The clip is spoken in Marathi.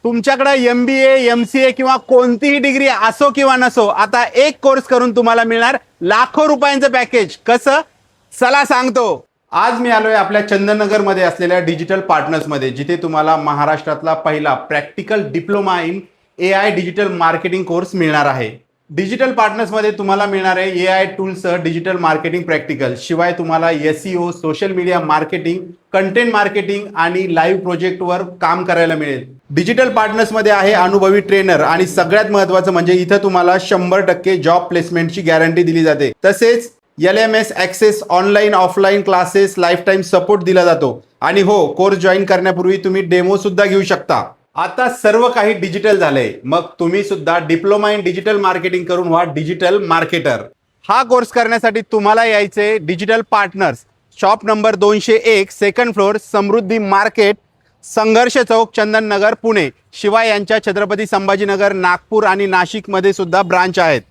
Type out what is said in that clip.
तुमच्याकडे MBA MCA किंवा कोणतीही डिग्री असो किंवा नसो, आता एक कोर्स करून तुम्हाला मिळणार लाखो रुपयांचं पॅकेज. कसं? चला सांगतो. आज मी आलोय आपल्या चंदननगर मध्ये असलेल्या डिजिटल पार्टनर्स मध्ये, जिथे तुम्हाला महाराष्ट्रातला पहिला practical diploma in AI digital marketing course मिळणार आहे. डिजिटल पार्टनर्स मध्ये तुम्हाला मिळणार आहे AI टूलसह डिजिटल मार्केटिंग प्रॅक्टिकल. शिवाय तुम्हाला SEO, social media marketing, content marketing आणि लाईव्ह प्रोजेक्टवर काम करायला मिळेल. डिजिटल पार्टनर्स मध्ये आहे अनुभवी ट्रेनर आणि सगळ्यात महत्त्वाचं म्हणजे इथं तुम्हाला 100% जॉब प्लेसमेंटची गॅरंटी दिली जाते. तसेच LMS access, online offline classes, life time support दिला जातो. आणि हो, कोर्स जॉईन करण्यापूर्वी तुम्ही डेमो सुद्धा घेऊ शकता. आता सर्व काही डिजिटल झालंय, मग तुम्ही सुद्धा डिप्लोमा इन डिजिटल मार्केटिंग करून व्हा डिजिटल मार्केटर. हा कोर्स करण्यासाठी तुम्हाला यायचे digital partners, shop number 201, second floor, Samruddhi market, Sangharsh Chowk, Chandannagar, Pune. शिवाय यांच्या छत्रपती संभाजीनगर, नागपूर आणि नाशिकमध्ये सुद्धा ब्रांच आहेत.